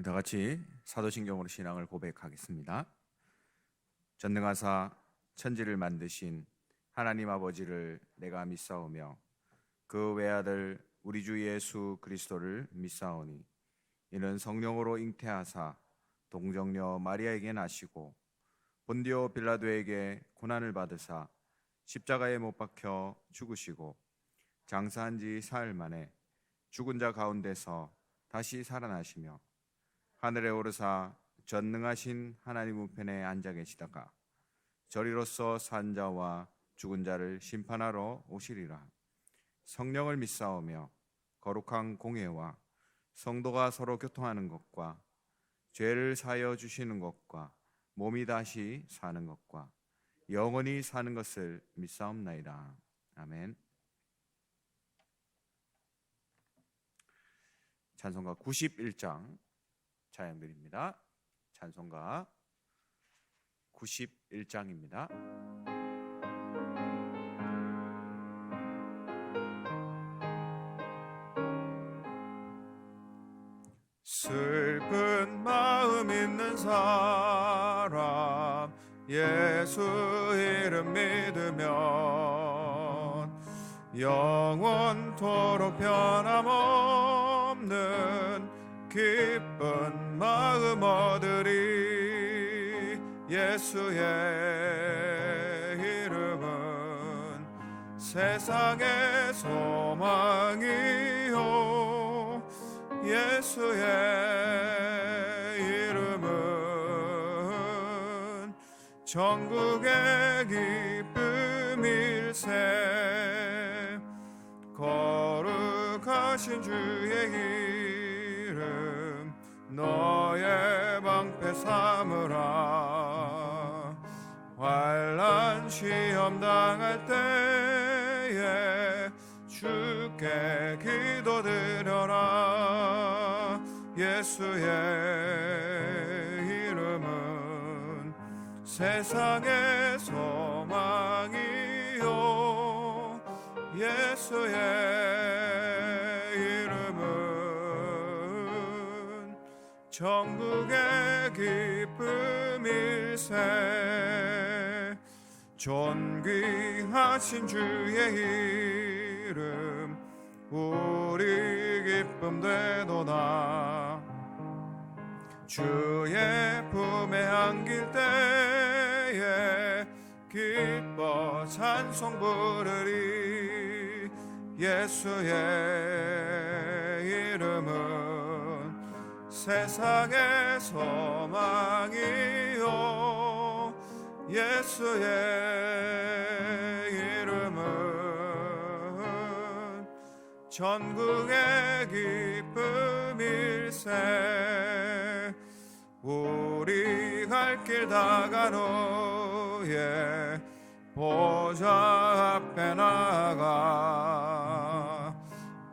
다 같이 사도신경으로 신앙을 고백하겠습니다. 전능하사 천지를 만드신 하나님 아버지를 내가 믿사오며 그 외아들 우리 주 예수 그리스도를 믿사오니 이는 성령으로 잉태하사 동정녀 마리아에게 나시고 본디오 빌라도에게 고난을 받으사 십자가에 못 박혀 죽으시고 장사한 지 사흘 만에 죽은 자 가운데서 다시 살아나시며 하늘에 오르사 전능하신 하나님 우편에 앉아 계시다가 저리로서 산 자와 죽은 자를 심판하러 오시리라. 성령을 믿사오며 거룩한 공회와 성도가 서로 교통하는 것과 죄를 사하여 주시는 것과 몸이 다시 사는 것과 영원히 사는 것을 믿사옵나이다. 아멘. 찬송가 91장 찬양드립니다. 찬송가 91장입니다. 슬픈 마음 있는 사람 예수 이름 믿으면 영원토록 변함없는 기쁜 마음 얻으리. 예수의 이름은 세상의 소망이요 예수의 이름은 전국의 기쁨일세. 거룩하신 주의 이름 너의 방패 삼으라. 환난 시험 당할 때에 주께 기도드려라. 예수의 이름은 세상의 소망이요 예수의 이름은 전국의 기쁨일세. 존귀하신 주의 이름 우리 기쁨 되도다. 주의 품에 안길 때에 기뻐 찬송 부르리. 예수의 이름은 세상의 소망이요 예수의 이름은 전국의 기쁨일세. 우리 갈 길 다가노에 보좌 앞에 나가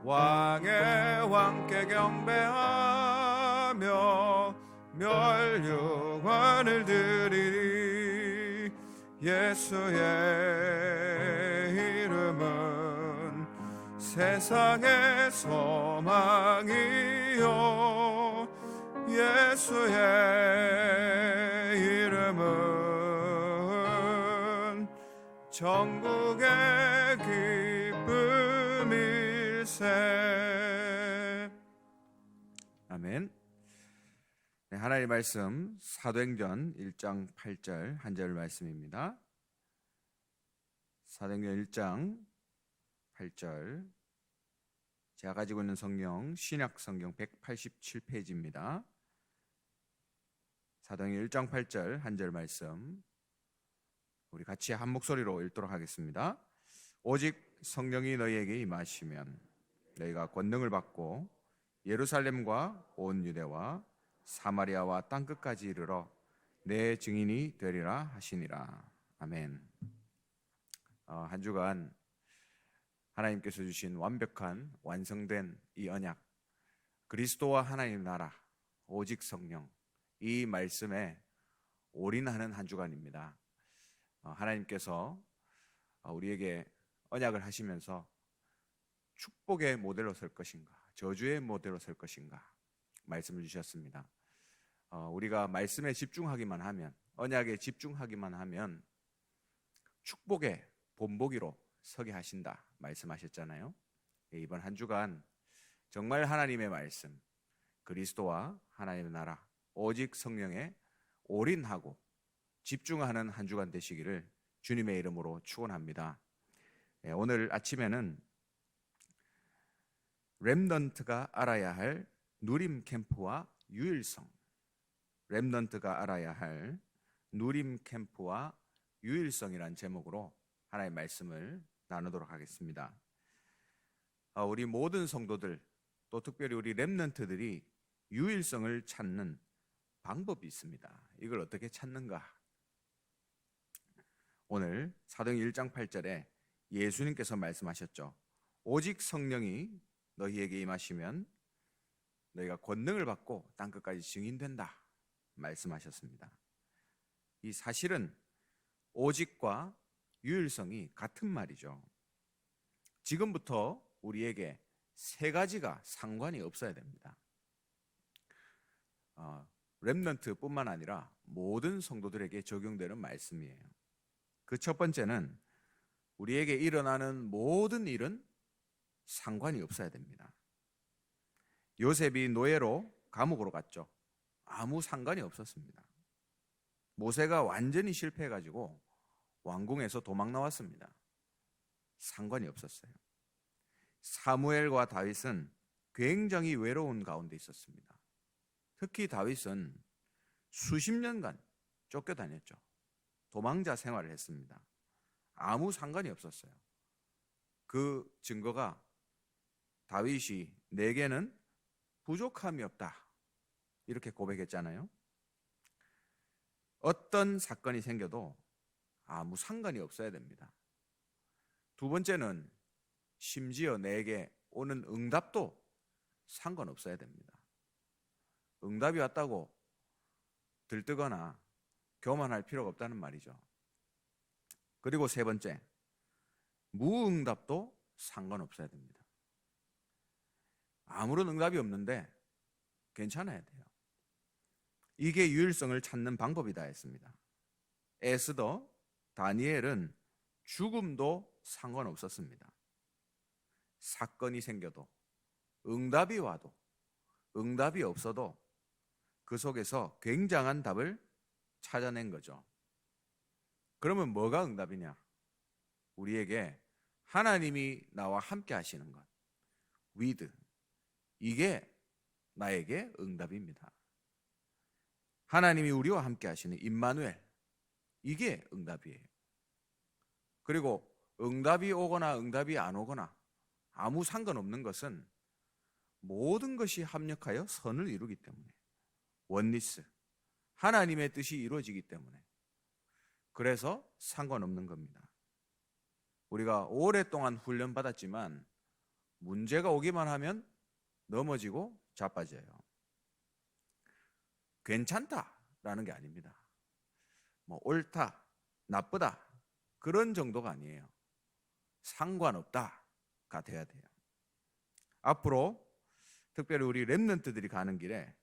왕의 왕께 경배하며 멸류관을 드리리. 예수의 이름은 세상의 소망이요 예수의 이름은 전국의 기쁨일세. 아멘. 네, 하나님의 말씀 사도행전 1장 8절 한 절 말씀입니다. 사도행전 1장 8절. 제가 가지고 있는 성경 신약 성경 187페이지입니다. 사도행전 1장 8절 한 절 말씀 우리 같이 한 목소리로 읽도록 하겠습니다. 오직 성령이 너희에게 임하시면 너희가 권능을 받고 예루살렘과 온 유대와 사마리아와 땅끝까지 이르러 내 증인이 되리라 하시니라. 아멘. 한 주간 하나님께서 주신 완벽한 완성된 이 언약, 그리스도와 하나님 나라, 오직 성령, 이 말씀에 올인하는 한 주간입니다. 하나님께서 우리에게 언약을 하시면서 축복의 모델로 설 것인가, 저주의 모델로 설 것인가 말씀을 주셨습니다. 우리가 말씀에 집중하기만 하면, 언약에 집중하기만 하면 축복의 본보기로 서게 하신다 말씀하셨잖아요. 이번 한 주간 정말 하나님의 말씀, 그리스도와 하나님의 나라, 오직 성령에 올인하고 집중하는 한 주간 되시기를 주님의 이름으로 축원합니다. 오늘 아침에는 렘넌트가 알아야 할 누림 캠프와 유일성, 렘넌트가 알아야 할 누림 캠프와 유일성이란 제목으로 하나님의 말씀을 나누도록 하겠습니다. 우리 모든 성도들, 또 특별히 우리 렘넌트들이 유일성을 찾는 방법이 있습니다. 이걸 어떻게 찾는가? 오늘 사도행전 1장 8절에 예수님께서 말씀하셨죠. 오직 성령이 너희에게 임하시면 너희가 권능을 받고 땅끝까지 증인된다 말씀하셨습니다. 이 사실은 오직과 유일성이 같은 말이죠. 지금부터 우리에게 세 가지가 상관이 없어야 됩니다. 렘넌트뿐만 아니라 모든 성도들에게 적용되는 말씀이에요. 그 첫 번째는 우리에게 일어나는 모든 일은 상관이 없어야 됩니다. 요셉이 노예로 감옥으로 갔죠. 아무 상관이 없었습니다. 모세가 완전히 실패해가지고 왕궁에서 도망 나왔습니다. 상관이 없었어요. 사무엘과 다윗은 굉장히 외로운 가운데 있었습니다. 특히 다윗은 수십 년간 쫓겨다녔죠. 도망자 생활을 했습니다. 아무 상관이 없었어요. 그 증거가 다윗이 내게는 부족함이 없다 이렇게 고백했잖아요. 어떤 사건이 생겨도 아무 상관이 없어야 됩니다. 두 번째는 심지어 내게 오는 응답도 상관없어야 됩니다. 응답이 왔다고 들뜨거나 교만할 필요가 없다는 말이죠. 그리고 세 번째, 무응답도 상관없어야 됩니다. 아무런 응답이 없는데 괜찮아야 돼요. 이게 유일성을 찾는 방법이다 했습니다. 에스더, 다니엘은 죽음도 상관없었습니다. 사건이 생겨도, 응답이 와도, 응답이 없어도 그 속에서 굉장한 답을 찾아낸 거죠. 그러면 뭐가 응답이냐? 우리에게 하나님이 나와 함께 하시는 것, with, 이게 나에게 응답입니다. 하나님이 우리와 함께 하시는 임마누엘, 이게 응답이에요. 그리고 응답이 오거나 응답이 안 오거나 아무 상관없는 것은 모든 것이 합력하여 선을 이루기 때문에, 원리스, 하나님의 뜻이 이루어지기 때문에, 그래서 상관없는 겁니다. 우리가 오랫동안 훈련받았지만 문제가 오기만 하면 넘어지고 자빠져요. 괜찮다라는 게 아닙니다. 옳다, 나쁘다 그런 정도가 아니에요. 상관없다가 돼야 돼요. 앞으로 특별히 우리 렘넌트들이 가는 길에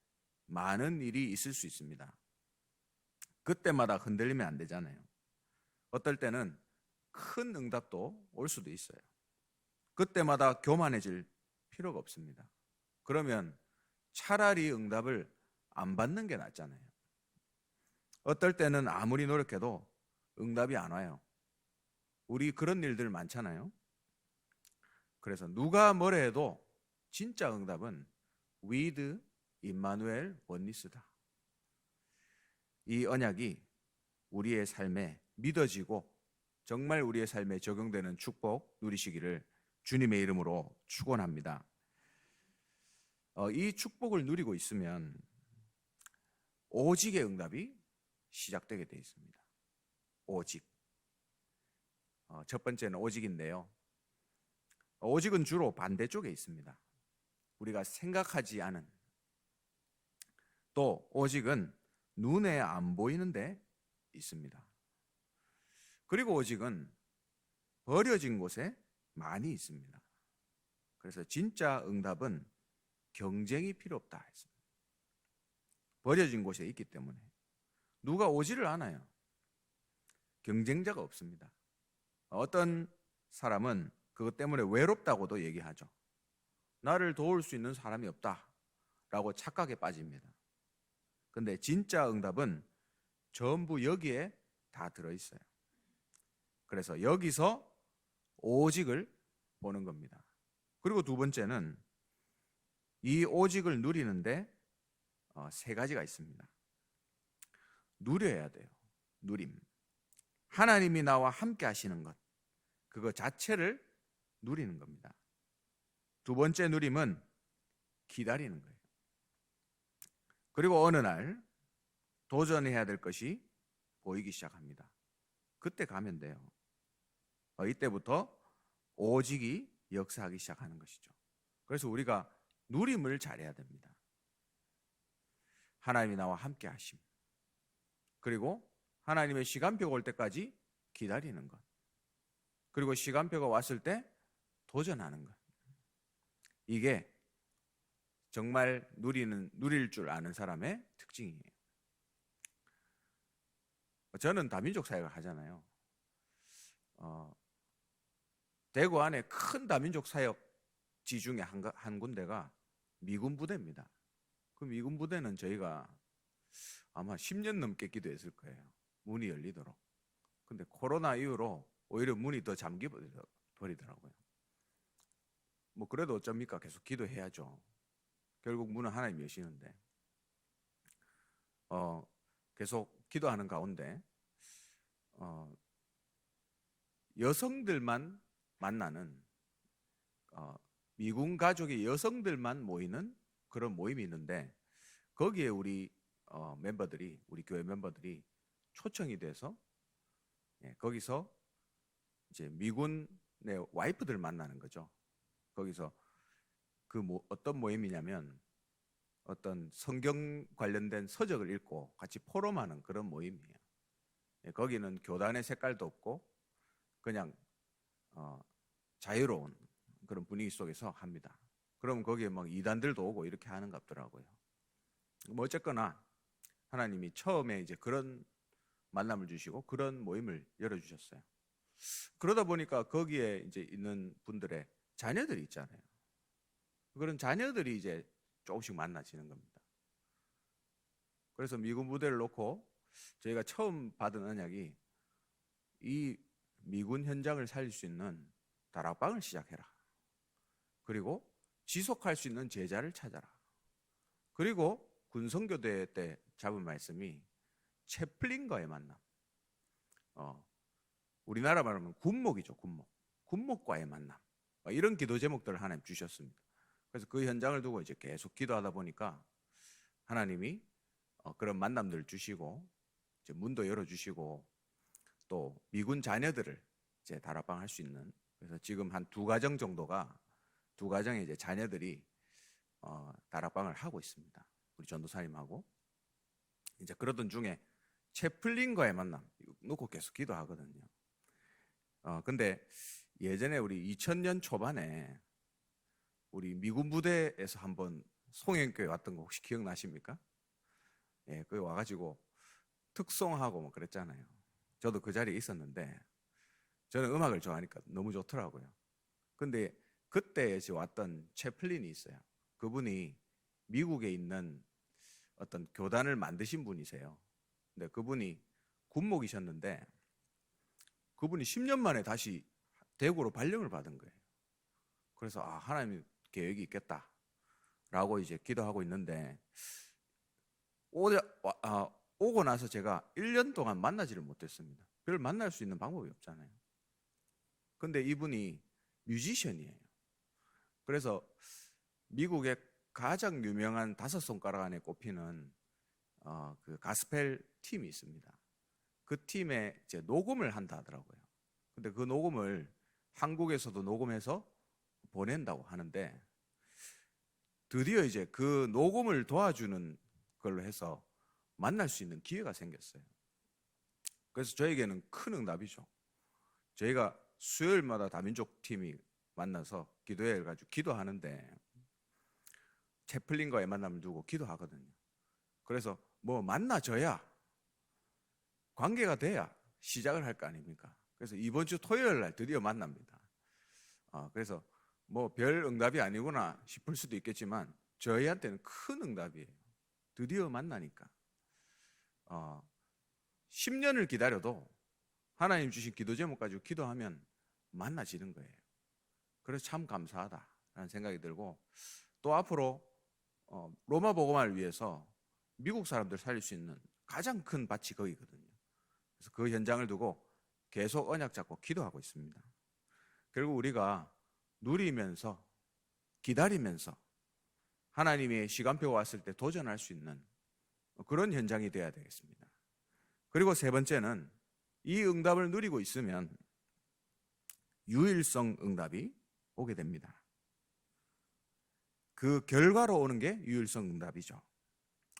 많은 일이 있을 수 있습니다. 그때마다 흔들리면 안 되잖아요. 어떨 때는 큰 응답도 올 수도 있어요. 그때마다 교만해질 필요가 없습니다. 그러면 차라리 응답을 안 받는 게 낫잖아요. 어떨 때는 아무리 노력해도 응답이 안 와요. 우리 그런 일들 많잖아요. 그래서 누가 뭐래 해도 진짜 응답은 with 임마누엘 원리스다. 이 언약이 우리의 삶에 믿어지고 정말 우리의 삶에 적용되는 축복 누리시기를 주님의 이름으로 축원합니다. 이 축복을 누리고 있으면 오직의 응답이 시작되게 되어 있습니다. 오직. 첫 번째는 오직인데요. 오직은 주로 반대쪽에 있습니다. 우리가 생각하지 않은, 또 오직은 눈에 안 보이는데 있습니다. 그리고 오직은 버려진 곳에 많이 있습니다. 그래서 진짜 응답은 경쟁이 필요 없다 했습니다. 버려진 곳에 있기 때문에 누가 오지를 않아요. 경쟁자가 없습니다. 어떤 사람은 그것 때문에 외롭다고도 얘기하죠. 나를 도울 수 있는 사람이 없다라고 착각에 빠집니다. 근데 진짜 응답은 전부 여기에 다 들어있어요. 그래서 여기서 오직을 보는 겁니다. 그리고 두 번째는 이 오직을 누리는데 세 가지가 있습니다. 누려야 돼요. 누림. 하나님이 나와 함께 하시는 것, 그거 자체를 누리는 겁니다. 두 번째 누림은 기다리는 거예요. 그리고 어느 날 도전해야 될 것이 보이기 시작합니다. 그때 가면 돼요. 이때부터 오직이 역사하기 시작하는 것이죠. 그래서 우리가 누림을 잘해야 됩니다. 하나님이 나와 함께 하심, 그리고 하나님의 시간표가 올 때까지 기다리는 것, 그리고 시간표가 왔을 때 도전하는 것. 이게 정말 누릴 줄 아는 사람의 특징이에요. 저는 다민족 사역을 하잖아요. 대구 안에 큰 다민족 사역지 중에 한 군데가 미군 부대입니다. 그 미군 부대는 저희가 아마 10년 넘게 기도했을 거예요. 문이 열리도록. 근데 코로나 이후로 오히려 문이 더 잠겨 버리더라고요. 뭐 그래도 어쩝니까? 계속 기도해야죠. 결국 문은 하나님 여시는데 계속 기도하는 가운데 여성들만 만나는 미군 가족의 여성들만 모이는 그런 모임이 있는데 거기에 우리 멤버들이, 우리 교회 멤버들이 초청이 돼서 거기서 이제 미군의 와이프들 만나는 거죠. 거기서 어떤 모임이냐면 어떤 성경 관련된 서적을 읽고 같이 포럼하는 그런 모임이에요. 거기는 교단의 색깔도 없고 그냥 자유로운 그런 분위기 속에서 합니다. 그럼 거기에 막 이단들도 오고 이렇게 하는 것 같더라고요. 뭐 어쨌거나 하나님이 처음에 이제 그런 만남을 주시고 그런 모임을 열어주셨어요. 그러다 보니까 거기에 이제 있는 분들의 자녀들이 있잖아요. 그런 자녀들이 이제 조금씩 만나지는 겁니다. 그래서 미군 부대를 놓고 저희가 처음 받은 언약이 이 미군 현장을 살릴 수 있는 다락방을 시작해라. 그리고 지속할 수 있는 제자를 찾아라. 그리고 군성교대 때 잡은 말씀이 채플린과의 만남. 우리나라 말하면 군목이죠, 군목. 군목과의 만남. 이런 기도 제목들을 하나님 주셨습니다. 그래서 그 현장을 두고 이제 계속 기도하다 보니까 하나님이 그런 만남들을 주시고 이제 문도 열어주시고 또 미군 자녀들을 이제 다락방 할 수 있는, 그래서 지금 한 2가정 정도가, 2가정의 이제 자녀들이 다락방을 하고 있습니다. 우리 전도사님하고. 이제 그러던 중에 채플린과의 만남 놓고 계속 기도하거든요. 근데 예전에 우리 2000년 초반에 우리 미군 부대에서 한번 송영교회 왔던 거 혹시 기억나십니까? 예, 거기 와가지고 특송하고 뭐 그랬잖아요. 저도 그 자리에 있었는데 저는 음악을 좋아하니까 너무 좋더라고요. 근데 그때 왔던 채플린이 있어요. 그분이 미국에 있는 어떤 교단을 만드신 분이세요. 근데 그분이 군목이셨는데 그분이 10년 만에 다시 대구로 발령을 받은 거예요. 그래서 하나님 계획이 있겠다라고 이제 기도하고 있는데 오고 나서 제가 1년 동안 만나지를 못했습니다. 그를 만날 수 있는 방법이 없잖아요. 근데 이분이 뮤지션이에요. 그래서 미국의 가장 유명한 5손가락 안에 꼽히는 그 가스펠 팀이 있습니다. 그 팀에 이제 녹음을 한다 하더라고요. 근데 그 녹음을 한국에서도 녹음해서 보낸다고 하는데 드디어 이제 그 녹음을 도와주는 걸로 해서 만날 수 있는 기회가 생겼어요. 그래서 저에게는 큰 응답이죠. 저희가 수요일마다 다민족 팀이 만나서 기도회 가지고 기도하는데 채플린과의 만남을 두고 기도하거든요. 그래서 뭐 만나줘야 관계가 돼야 시작을 할 거 아닙니까? 그래서 이번 주 토요일 날 드디어 만납니다. 그래서 뭐 별 응답이 아니구나 싶을 수도 있겠지만 저희한테는 큰 응답이에요. 드디어 만나니까 10년을 기다려도 하나님 주신 기도 제목 가지고 기도하면 만나지는 거예요. 그래서 참 감사하다라는 생각이 들고, 또 앞으로 로마 복음화를 위해서 미국 사람들 살릴 수 있는 가장 큰 밭이 거기거든요. 그래서 그 현장을 두고 계속 언약 잡고 기도하고 있습니다. 결국 우리가 누리면서 기다리면서 하나님의 시간표가 왔을 때 도전할 수 있는 그런 현장이 되어야 되겠습니다. 그리고 세 번째는 이 응답을 누리고 있으면 유일성 응답이 오게 됩니다. 그 결과로 오는 게 유일성 응답이죠.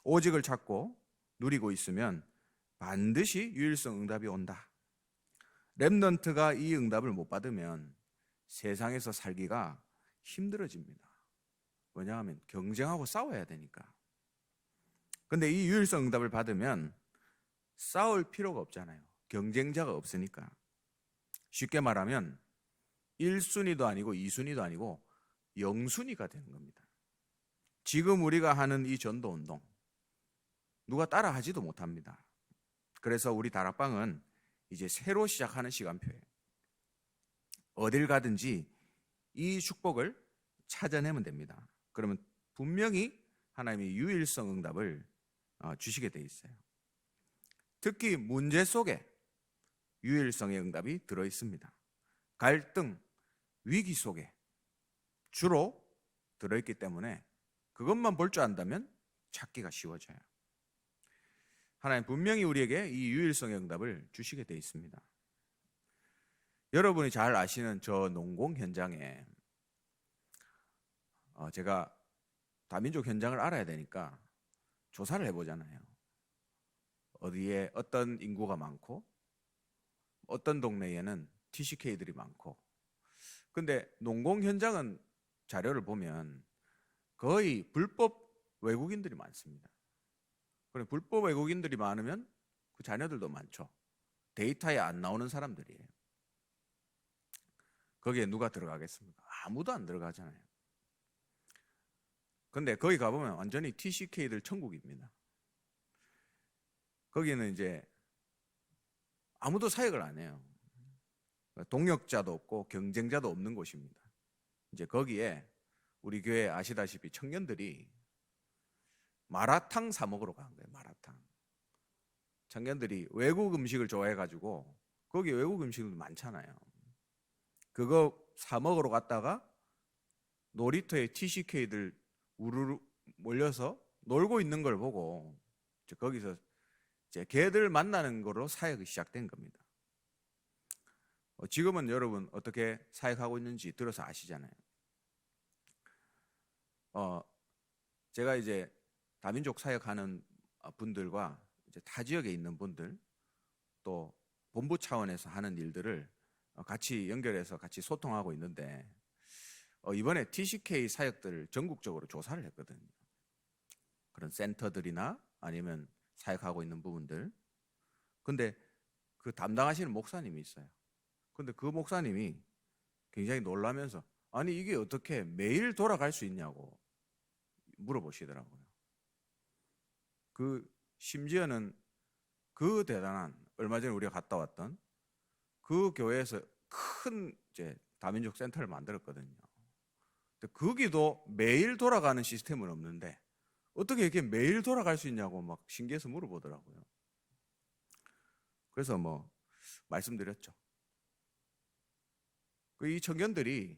오직을 찾고 누리고 있으면 반드시 유일성 응답이 온다. 렘넌트가 이 응답을 못 받으면 세상에서 살기가 힘들어집니다. 왜냐하면 경쟁하고 싸워야 되니까. 근데 이 유일성 응답을 받으면 싸울 필요가 없잖아요. 경쟁자가 없으니까. 쉽게 말하면 1순위도 아니고 2순위도 아니고 0순위가 되는 겁니다. 지금 우리가 하는 이 전도 운동 누가 따라 하지도 못합니다. 그래서 우리 다락방은 이제 새로 시작하는 시간표예요. 어딜 가든지 이 축복을 찾아내면 됩니다. 그러면 분명히 하나님이 유일성 응답을 주시게 돼 있어요. 특히 문제 속에 유일성의 응답이 들어 있습니다. 갈등, 위기 속에 주로 들어있기 때문에 그것만 볼 줄 안다면 찾기가 쉬워져요. 하나님 분명히 우리에게 이 유일성의 응답을 주시게 돼 있습니다. 여러분이 잘 아시는 저 농공 현장에 제가 다민족 현장을 알아야 되니까 조사를 해보잖아요. 어디에 어떤 인구가 많고 어떤 동네에는 TCK들이 많고. 근데 농공 현장은 자료를 보면 거의 불법 외국인들이 많습니다. 그럼 불법 외국인들이 많으면 그 자녀들도 많죠. 데이터에 안 나오는 사람들이에요. 거기에 누가 들어가겠습니까? 아무도 안 들어가잖아요. 근데 거기 가보면 완전히 TCK들 천국입니다. 거기는 이제 아무도 사역을 안 해요. 동역자도 없고 경쟁자도 없는 곳입니다. 이제 거기에 우리 교회 아시다시피 청년들이 마라탕 사 먹으러 간 거예요. 마라탕. 청년들이 외국 음식을 좋아해가지고 거기 외국 음식도 많잖아요. 그거 사 먹으러 갔다가 놀이터에 TCK들 우르르 몰려서 놀고 있는 걸 보고 이제 거기서 이제 걔들 만나는 거로 사역이 시작된 겁니다. 지금은 여러분 어떻게 사역하고 있는지 들어서 아시잖아요. 제가 이제 다민족 사역하는 분들과 이제 타 지역에 있는 분들 또 본부 차원에서 하는 일들을 같이 연결해서 같이 소통하고 있는데 이번에 TCK 사역들을 전국적으로 조사를 했거든요. 그런 센터들이나 아니면 사역하고 있는 부분들. 근데 그 담당하시는 목사님이 있어요. 근데 그 목사님이 굉장히 놀라면서 아니 이게 어떻게 매일 돌아갈 수 있냐고 물어보시더라고요. 그 심지어는 그 대단한 얼마 전에 우리가 갔다 왔던 그 교회에서 큰 이제 다민족 센터를 만들었거든요. 근데 거기도 매일 돌아가는 시스템은 없는데 어떻게 이렇게 매일 돌아갈 수 있냐고 막 신기해서 물어보더라고요. 그래서 뭐 말씀드렸죠. 이 청년들이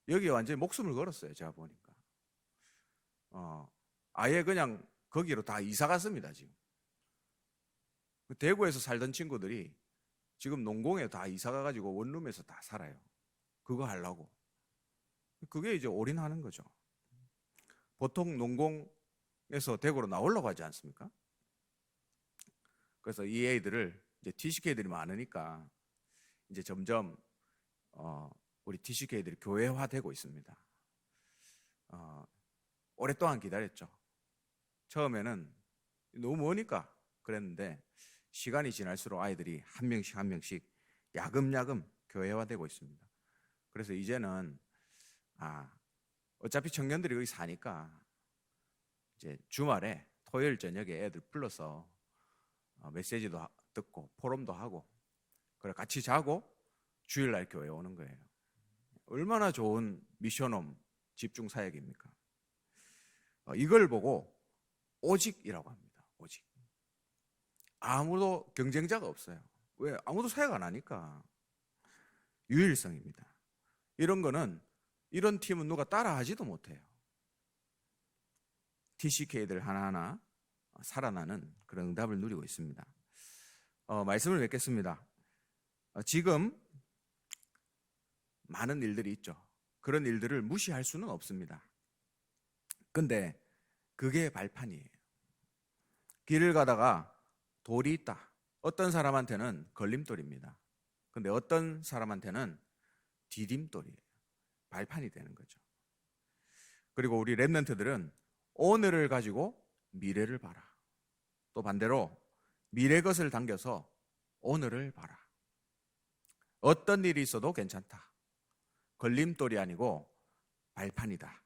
여기에 완전히 목숨을 걸었어요. 제가 보니까 아예 그냥 거기로 다 이사 갔습니다. 지금 대구에서 살던 친구들이 지금 농공에 다 이사 가가지고 원룸에서 다 살아요. 그거 하려고. 그게 이제 올인하는 거죠. 보통 농공에서 대구로 나오려고 하지 않습니까? 그래서 이 애들을 이제 TCK들이 많으니까 이제 점점 우리 TCK들이 교회화되고 있습니다. 오랫동안 기다렸죠. 처음에는 너무 머니까 그랬는데 시간이 지날수록 아이들이 한 명씩 한 명씩 야금야금 교회화되고 있습니다. 그래서 이제는 어차피 청년들이 여기 사니까 이제 주말에 토요일 저녁에 애들 불러서 메시지도 듣고 포럼도 하고 그래 같이 자고 주일날 교회 오는 거예요. 얼마나 좋은 미션홈 집중 사역입니까? 이걸 보고 오직이라고 합니다. 오직. 아무도 경쟁자가 없어요. 왜? 아무도 사역 안 하니까. 유일성입니다. 이런 거는 이런 팀은 누가 따라하지도 못해요. TCK들 하나하나 살아나는 그런 응답을 누리고 있습니다. 말씀을 맺겠습니다. 지금 많은 일들이 있죠. 그런 일들을 무시할 수는 없습니다. 근데 그게 발판이에요. 길을 가다가 돌이 있다. 어떤 사람한테는 걸림돌입니다. 근데 어떤 사람한테는 디딤돌이에요. 발판이 되는 거죠. 그리고 우리 랩런트들은 오늘을 가지고 미래를 봐라. 또 반대로 미래 것을 당겨서 오늘을 봐라. 어떤 일이 있어도 괜찮다. 걸림돌이 아니고 발판이다.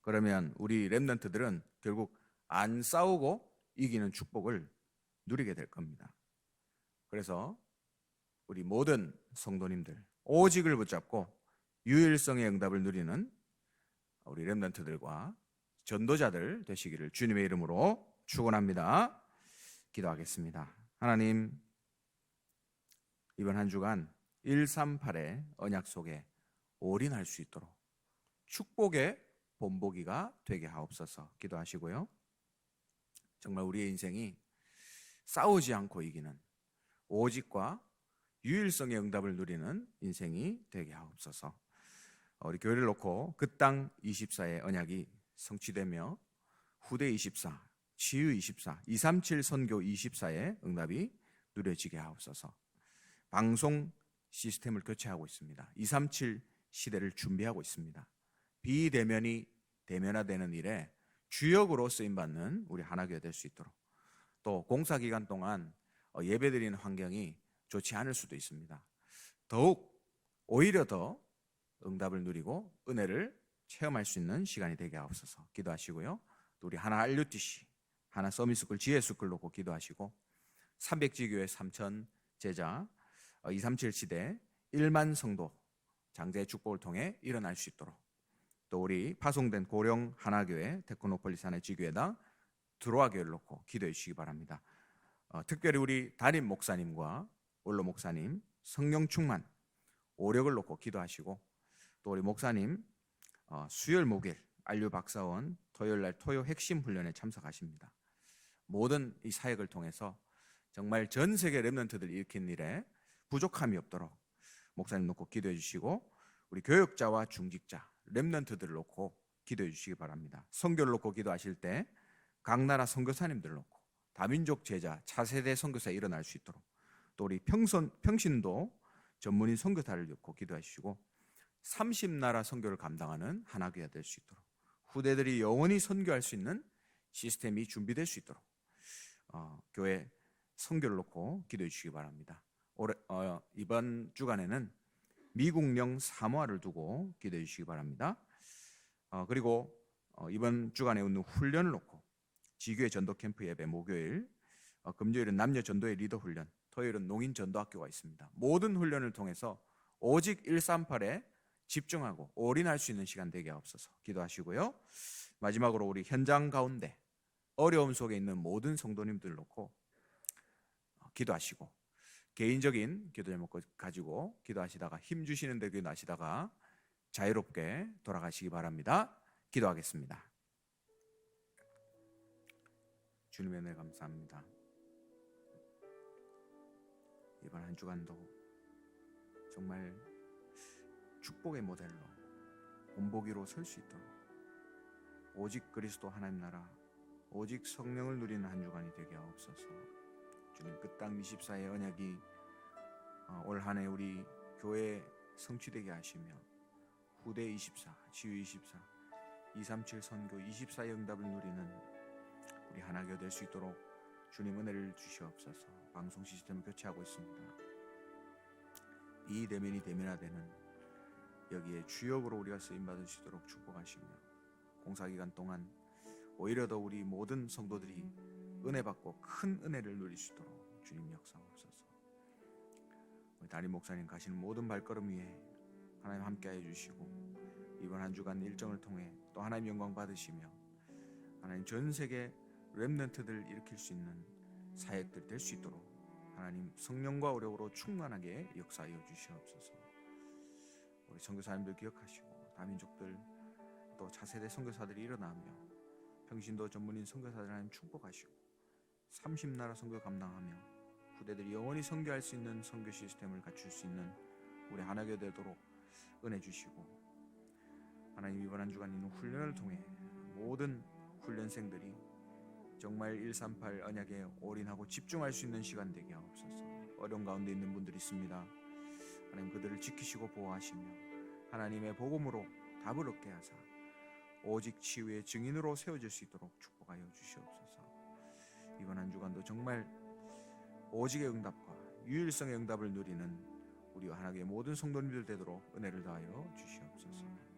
그러면 우리 랩런트들은 결국 안 싸우고 이기는 축복을 누리게 될 겁니다. 그래서 우리 모든 성도님들 오직을 붙잡고 유일성의 응답을 누리는 우리 렘넌트들과 전도자들 되시기를 주님의 이름으로 축원합니다. 기도하겠습니다. 하나님, 이번 한 주간 138의 언약 속에 올인할 수 있도록 축복의 본보기가 되게 하옵소서. 기도하시고요. 정말 우리의 인생이 싸우지 않고 이기는 오직과 유일성의 응답을 누리는 인생이 되게 하옵소서. 우리 교회를 놓고 그 땅 24의 언약이 성취되며 후대 24, 치유 24, 237 선교 24의 응답이 누려지게 하옵소서. 방송 시스템을 교체하고 있습니다. 237 시대를 준비하고 있습니다. 비대면이 대면화되는 일에 주역으로 쓰임받는 우리 하나교회 될 수 있도록, 또 공사기간 동안 예배드리는 환경이 좋지 않을 수도 있습니다. 더욱 오히려 더 응답을 누리고 은혜를 체험할 수 있는 시간이 되게 하옵소서. 기도하시고요. 또 우리 하나 RUTC, 하나 서밋스쿨 지혜스쿨 놓고 기도하시고 300지교회 3천 제자 237 시대 1만 성도 장제의 축복을 통해 일어날 수 있도록, 또 우리 파송된 고령 하나교회 테크노폴리스 하나 지교회당 드로아 교회를 놓고 기도해 주시기 바랍니다. 특별히 우리 담임 목사님과 원로 목사님 성령 충만 오력을 놓고 기도하시고, 또 우리 목사님 수요일 목요일 안류 박사원 토요일날 토요 핵심 훈련에 참석하십니다. 모든 이 사역을 통해서 정말 전 세계 렘넌트들 일으킨 일에 부족함이 없도록 목사님 놓고 기도해 주시고, 우리 교역자와 중직자 렘넌트들을 놓고 기도해 주시기 바랍니다. 선교를 놓고 기도하실 때 각 나라 선교사님들을 놓고 다민족 제자 차세대 선교사 일어날 수 있도록, 또 우리 평신도 전문인 선교사를 놓고 기도하시고 30나라 선교를 감당하는 하나교회가 될 수 있도록, 후대들이 영원히 선교할 수 있는 시스템이 준비될 수 있도록 교회 선교를 놓고 기도해 주시기 바랍니다. 이번 주간에는 미국령 사모아를 두고 기도해 주시기 바랍니다. 그리고 이번 주간에 있는 훈련을 놓고 지교회 전도 캠프 예배 목요일, 금요일은 남녀 전도의 리더 훈련, 토요일은 농인 전도학교가 있습니다. 모든 훈련을 통해서 오직 138에 집중하고 올인할 수 있는 시간 되게 하옵소서. 기도하시고요. 마지막으로 우리 현장 가운데 어려움 속에 있는 모든 성도님들 놓고 기도하시고, 개인적인 기도 제목 가지고 기도하시다가 힘 주시는 데 기도하시다가 자유롭게 돌아가시기 바랍니다. 기도하겠습니다. 주님의 은혜 감사합니다. 이번 한 주간도 정말 축복의 모델로 본보기로 설 수 있도록 오직 그리스도 하나님 나라, 오직 성령을 누리는 한 주간이 되게 하옵소서. 주님, 그 땅 24의 언약이 올 한 해 우리 교회 성취되게 하시며 후대 24, 치유 24, 237 선교 24의 응답을 누리는 우리 하나교회 될 수 있도록 주님 은혜를 주시옵소서. 방송 시스템을 교체하고 있습니다. 이 대면이 대면화되는 여기에 주역으로 우리가 쓰임받을 수 있도록 축복하시며, 공사기간 동안 오히려 더 우리 모든 성도들이 은혜 받고 큰 은혜를 누릴 수 있도록 주님 역사하옵소서. 우리 담임 목사님 가시는 모든 발걸음 위에 하나님 함께하여 주시고, 이번 한 주간 일정을 통해 또 하나님 영광 받으시며 하나님 전 세계 렘넌트들 일으킬 수 있는 사역들 될 수 있도록 하나님 성령과 오력으로 충만하게 역사하여 주시옵소서. 우리 선교사님들 기억하시고, 다민족들 또 차세대 선교사들이 일어나며 평신도 전문인 선교사들 하나님 축복하시고, 30나라 선교 감당하며 후대들이 영원히 선교할 수 있는 선교 시스템을 갖출 수 있는 우리 하나교 되도록 은혜 주시고, 하나님 이번 한 주간 있는 훈련을 통해 모든 훈련생들이 정말 138 언약에 올인하고 집중할 수 있는 시간 되게 하옵소서. 어려운 가운데 있는 분들이 있습니다. 하나님 그들을 지키시고 보호하시며 하나님의 복음으로 답을 얻게 하사 오직 치유의 증인으로 세워질 수 있도록 축복하여 주시옵소서. 이번 한 주간도 정말 오직의 응답과 유일성의 응답을 누리는 우리와 하나님의 모든 성도님들 되도록 은혜를 더하여 주시옵소서.